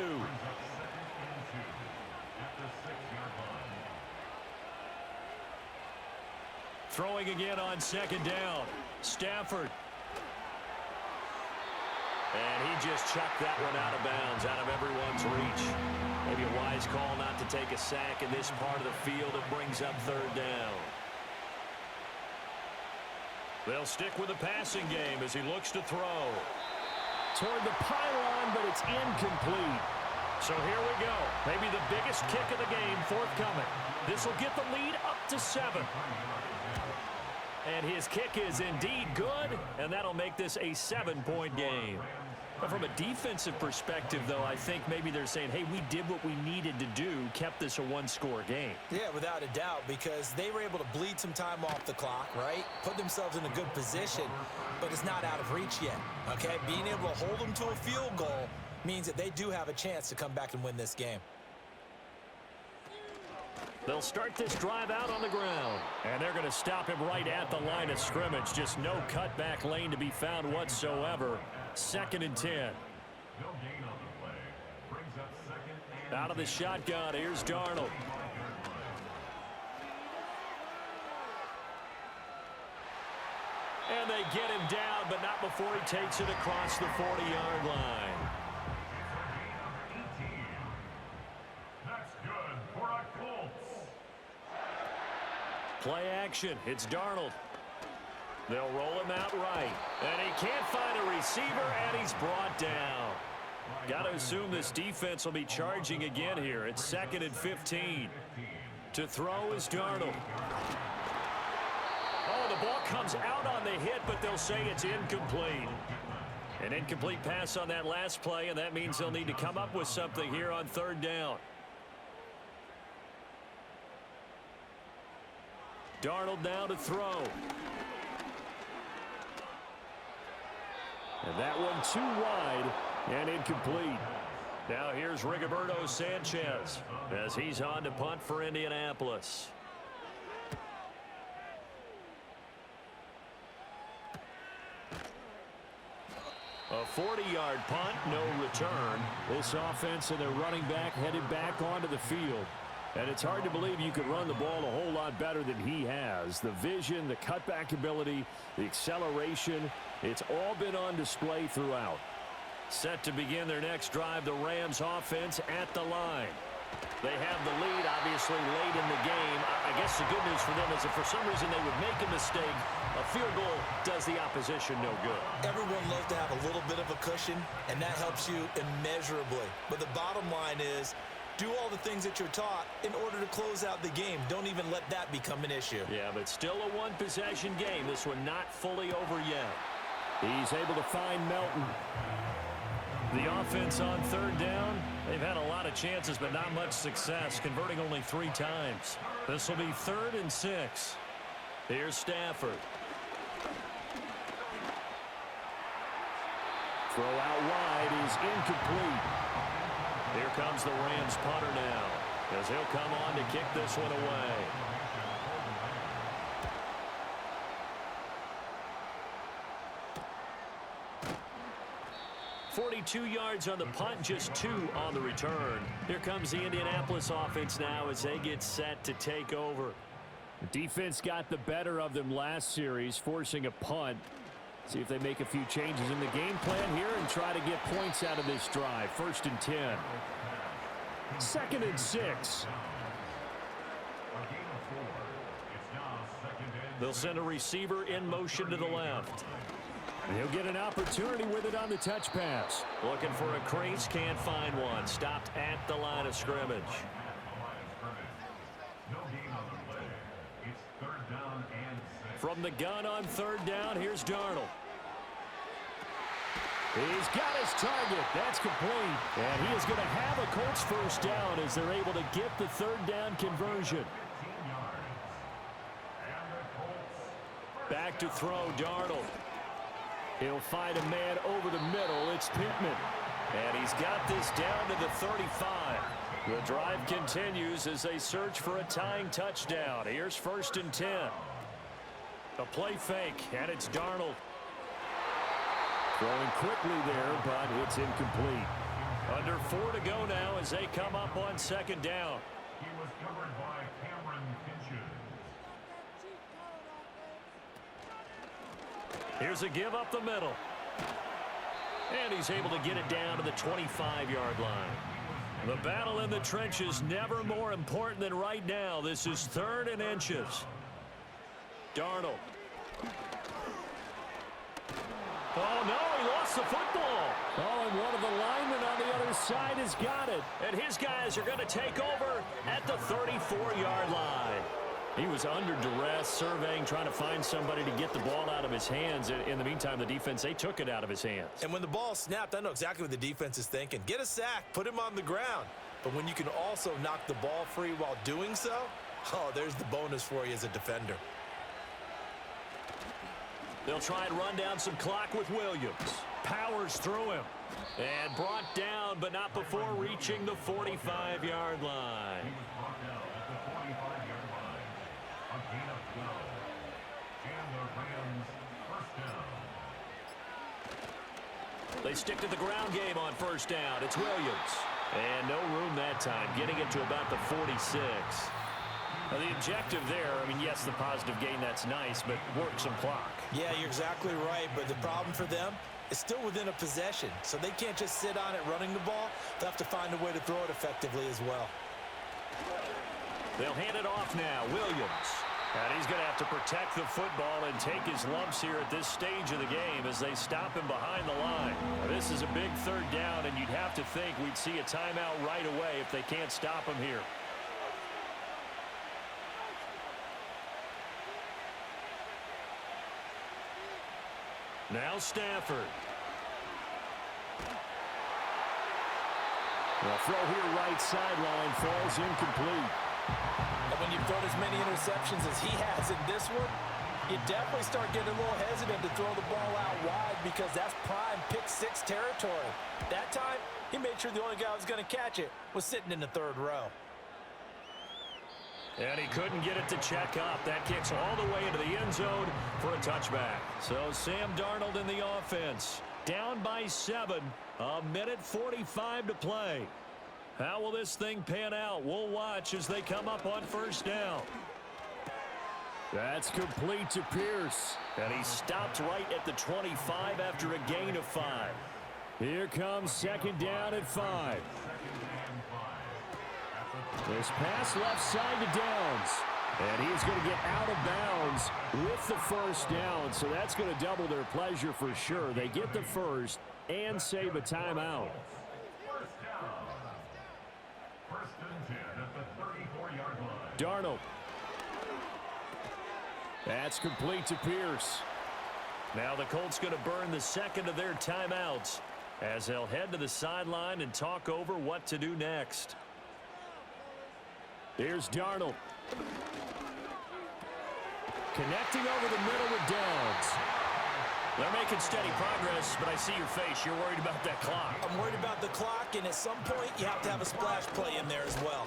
Throwing again on second down. Stafford. And he just chucked that one out of bounds, out of everyone's reach. Maybe a wise call not to take a sack in this part of the field. It brings up third down. They'll stick with the passing game as he looks to throw. Toward the pylon, but it's incomplete. So here we go. Maybe the biggest kick of the game forthcoming. This will get the lead up to 7. And his kick is indeed good, and that'll make this a 7-point game. But from a defensive perspective, though, I think maybe they're saying, hey, we did what we needed to do, kept this a one-score game. Yeah, without a doubt, because they were able to bleed some time off the clock, right? Put themselves in a good position, but it's not out of reach yet, okay? Being able to hold them to a field goal means that they do have a chance to come back and win this game. They'll start this drive out on the ground. And they're going to stop him right at the line of scrimmage. Just no cutback lane to be found whatsoever. 2nd and 10. Out of the shotgun, here's Darnold. And they get him down, but not before he takes it across the 40-yard line. That's good for a Colts. Play action. It's Darnold. They'll roll him out right. And he can't find a receiver, and he's brought down. Got to assume this defense will be charging again here. It's 2nd and 15. To throw is Darnold. Oh, the ball comes out on the hit, but they'll say it's incomplete. An incomplete pass on that last play, and that means they'll need to come up with something here on third down. Darnold now to throw. And that one too wide and incomplete. Now here's Rigoberto Sanchez as he's on to punt for Indianapolis. A 40-yard punt, no return. This offense and their running back headed back onto the field. And it's hard to believe you could run the ball a whole lot better than he has. The vision, the cutback ability, the acceleration, it's all been on display throughout. Set to begin their next drive, the Rams offense at the line. They have the lead, obviously, late in the game. I guess the good news for them is if for some reason they would make a mistake, a field goal does the opposition no good. Everyone loves to have a little bit of a cushion, and that helps you immeasurably. But the bottom line is, do all the things that you're taught in order to close out the game. Don't even let that become an issue. Yeah, but still a one-possession game. This one not fully over yet. He's able to find Melton. The offense on third down, they've had a lot of chances, but not much success, converting only 3 times. This will be 3rd and 6. Here's Stafford. Throw out wide is incomplete. Here comes the Rams punter now, as he'll come on to kick this one away. 2 yards on the punt, just 2 on the return. Here comes the Indianapolis offense now as they get set to take over. The defense got the better of them last series, forcing a punt. See if they make a few changes in the game plan here and try to get points out of this drive. 1st and 10. 2nd and 6. They'll send a receiver in motion to the left. And he'll get an opportunity with it on the touch pass. Looking for a crease, can't find one. Stopped at the line of scrimmage. From the gun on 3rd down, here's Darnold. He's got his target. That's complete. And he is going to have a Colts 1st down as they're able to get the 3rd down conversion. Back to throw, Darnold. He'll find a man over the middle. It's Pittman. And he's got this down to the 35. The drive continues as they search for a tying touchdown. Here's 1st and 10. A play fake, and it's Darnold. Throwing quickly there, but it's incomplete. Under 4 to go now as they come up on 2nd down. He was covered by Cameron Finches. Here's a give up the middle. And he's able to get it down to the 25-yard line. The battle in the trenches never more important than right now. This is 3rd and inches. Darnold. Oh, no, he lost the football. Oh, and one of the linemen on the other side has got it. And his guys are going to take over at the 34-yard line. He was under duress, surveying, trying to find somebody to get the ball out of his hands. In the meantime, the defense, they took it out of his hands. And when the ball snapped, I know exactly what the defense is thinking. Get a sack, put him on the ground. But when you can also knock the ball free while doing so, oh, there's the bonus for you as a defender. They'll try and run down some clock with Williams. Powers through him. And brought down, but not before reaching the 45-yard line. He was brought down at the 45-yard line. A gain of 12. And the Rams 1st down. They stick to the ground game on 1st down. It's Williams. And no room that time, getting it to about the 46. Now, the objective there, I mean, yes, the positive gain, that's nice, but work some clock. Yeah, you're exactly right, but the problem for them is still within a possession, so they can't just sit on it running the ball. They'll have to find a way to throw it effectively as well. They'll hand it off now, Williams. And he's going to have to protect the football and take his lumps here at this stage of the game as they stop him behind the line. Now, this is a big 3rd down, and you'd have to think we'd see a timeout right away if they can't stop him here. Now Stafford. The throw here right sideline falls incomplete. And when you've thrown as many interceptions as he has in this one, you definitely start getting a little hesitant to throw the ball out wide because that's prime pick-6 territory. That time, he made sure the only guy who was going to catch it was sitting in the 3rd row. And he couldn't get it to check up. That kicks all the way into the end zone for a touchback. So Sam Darnold in the offense. Down by 7. 1:45 to play. How will this thing pan out? We'll watch as they come up on 1st down. That's complete to Pierce. And he stopped right at the 25 after a gain of 5. Here comes 2nd down at 5. This pass left side to Downs. And he's going to get out of bounds with the 1st down. So that's going to double their pleasure for sure. They get the 1st and save a timeout. 1st down. 1st and 10 at the 34-yard line. Darnold. That's complete to Pierce. Now the Colts going to burn the 2nd of their timeouts as they'll head to the sideline and talk over what to do next. Here's Darnold. Connecting over the middle with Downs. They're making steady progress, but I see your face. You're worried about that clock. I'm worried about the clock, and at some point, you have to have a splash play in there as well.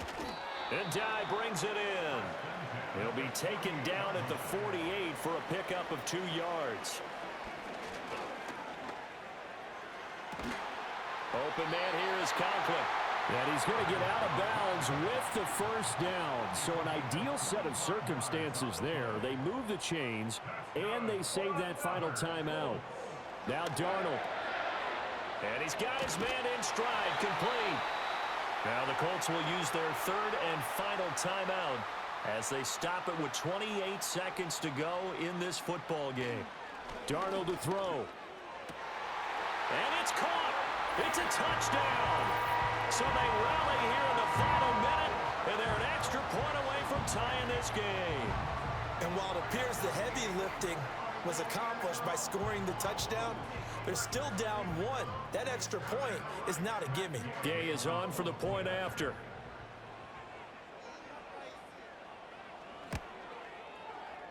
And Dye brings it in. He'll be taken down at the 48 for a pickup of 2 yards. Open man here is Conklin. And he's going to get out of bounds with the first down. So an ideal set of circumstances there. They move the chains, and they save that final timeout. Now Darnold. And he's got his man in stride, complete. Now the Colts will use their third and final timeout as they stop it with 28 seconds to go in this football game. Darnold to throw. And it's caught. It's a touchdown. So they rally here in the final minute, and they're an extra point away from tying this game. And while it appears the heavy lifting was accomplished by scoring the touchdown, they're still down one. That extra point is not a gimme. Gay is on for the point after.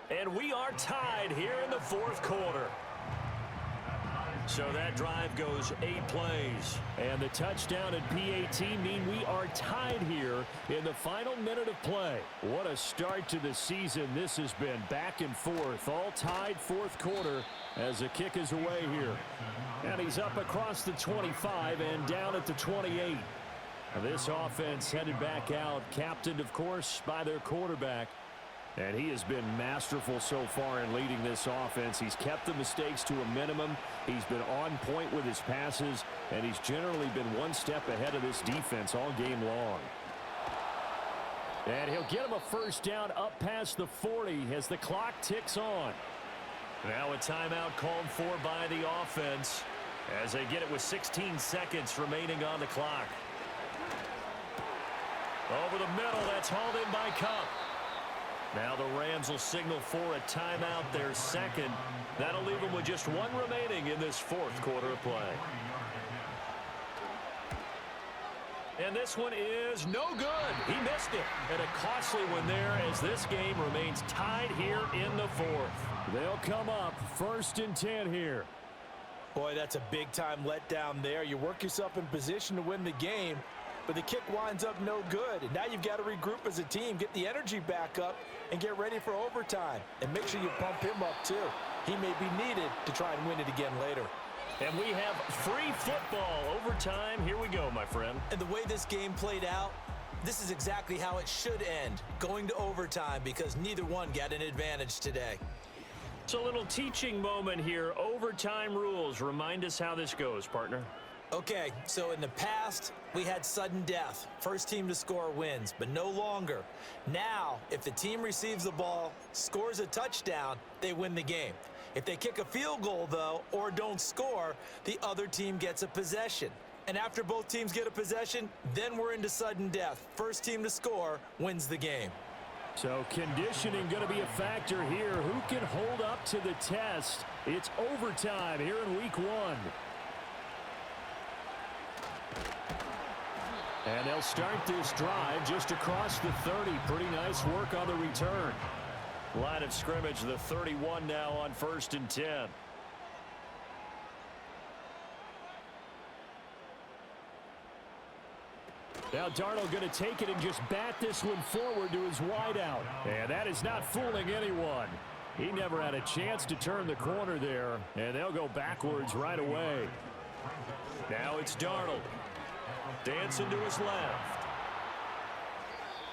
And we are tied here in the fourth quarter. So that drive goes 8 plays. And the touchdown and PAT mean we are tied here in the final minute of play. What a start to the season this has been. Back and forth, all tied fourth quarter as the kick is away here. And he's up across the 25 and down at the 28. This offense headed back out, captained, of course, by their quarterback. And he has been masterful so far in leading this offense. He's kept the mistakes to a minimum. He's been on point with his passes, and he's generally been one step ahead of this defense all game long. And he'll get him a first down up past the 40 as the clock ticks on. Now a timeout called for by the offense as they get it with 16 seconds remaining on the clock. Over the middle, that's hauled in by Cup. Now the Rams will signal for a timeout, their second. That'll leave them with just one remaining in this fourth quarter of play. And this one is no good. He missed it. And a costly one there as this game remains tied here in the fourth. They'll come up first and 10 here. Boy, that's a big-time letdown there. You work yourself in position to win the game, but the kick winds up no good. And now you've got to regroup as a team, get the energy back up, and get ready for overtime. And make sure you pump him up, too. He may be needed to try and win it again later. And we have free football. Overtime, here we go, my friend. And the way this game played out, this is exactly how it should end, going to overtime, because neither one got an advantage today. It's a little teaching moment here. Overtime rules. Remind us how this goes, partner. Okay, so in the past, we had sudden death. First team to score wins, but no longer. Now, if the team receives the ball, scores a touchdown, they win the game. If they kick a field goal, though, or don't score, the other team gets a possession. And after both teams get a possession, then we're into sudden death. First team to score wins the game. So conditioning going to be a factor here. Who can hold up to the test? It's overtime here in week 1. And they'll start this drive just across the 30. Pretty nice work on the return. Line of scrimmage, the 31 now on first and 10. Now Darnold going to take it and just bat this one forward to his wideout. And that is not fooling anyone. He never had a chance to turn the corner there. And they'll go backwards right away. Now it's Darnold. Dancing to his left.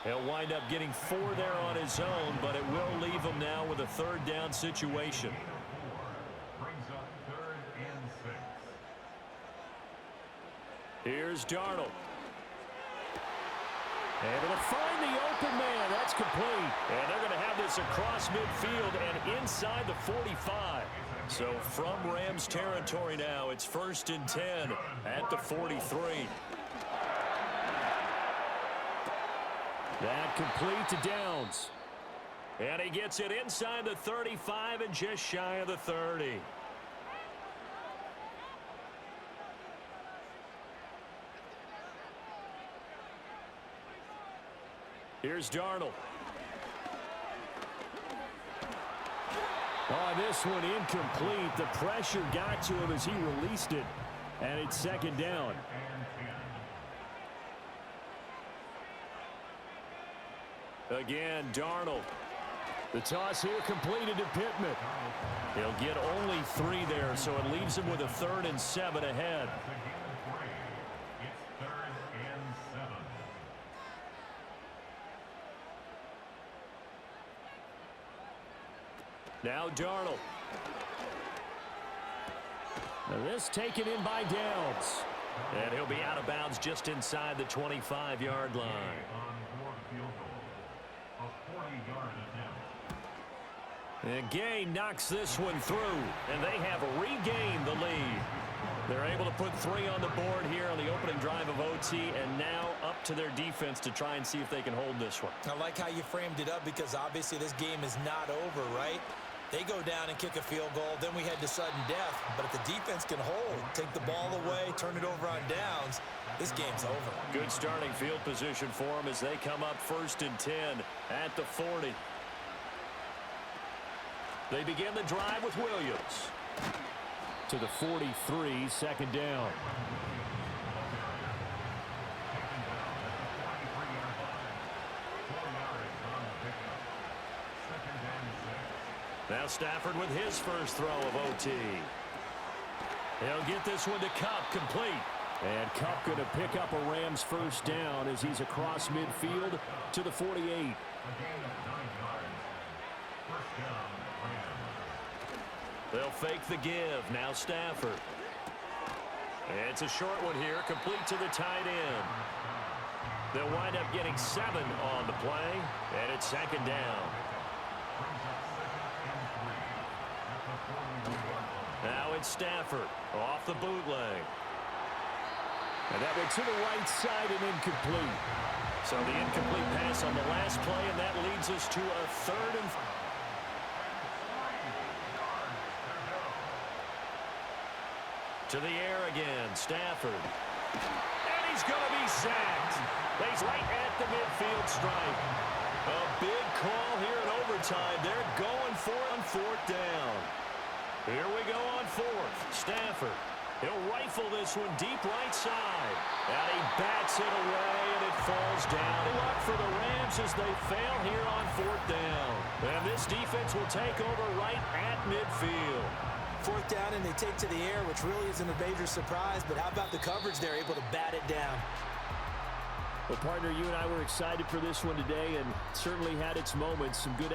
He'll wind up getting 4 there on his own, but it will leave him now with a third down situation. Brings up 3rd and 6. Here's Darnold. Able to find the open man. That's complete. And they're going to have this across midfield and inside the 45. So from Rams territory now, it's first and 10 at the 43. That complete to Downs. And he gets it inside the 35 and just shy of the 30. Here's Darnold. Oh, this one incomplete. The pressure got to him as he released it. And it's second down. Again, Darnold. The toss here completed to Pittman. He'll get only 3 there, so it leaves him with a 3rd and 7 ahead. Now Darnold. Now this taken in by Downs. And he'll be out of bounds just inside the 25-yard line. On-board field goal. A 40-yard attempt. And Gay knocks this one through, and they have regained the lead. They're able to put 3 on the board here on the opening drive of OT, and now up to their defense to try and see if they can hold this one. I like how you framed it up because obviously this game is not over, right? They go down and kick a field goal, then we head to sudden death. But if the defense can hold, take the ball away, turn it over on downs, this game's over. Good starting field position for them as they come up 1st and 10 at the 40. They begin the drive with Williams. To the 43, second down. Now Stafford with his first throw of OT. He'll get this one to Kupp, complete. And Kupp going to pick up a Rams first down as he's across midfield to the 48. They'll fake the give. Now Stafford. It's a short one here, complete to the tight end. They'll wind up getting 7 on the play, and it's second down. Now it's Stafford off the bootleg. And that went to the right side and incomplete. So the incomplete pass on the last play, and that leads us to a 3rd and 5. To the air again, Stafford. And he's going to be sacked. He's right at the midfield stripe. A big call here in overtime. They're going for it on 4th down. Here we go on 4th. Stafford. He'll rifle this one deep right side. And he bats it away, and it falls down. Luck for the Rams as they fail here on 4th down. And this defense will take over right at midfield. 4th down, and they take to the air, which really isn't a major surprise. But how about the coverage there, able to bat it down? Well, partner, you and I were excited for this one today and certainly had its moments. Some good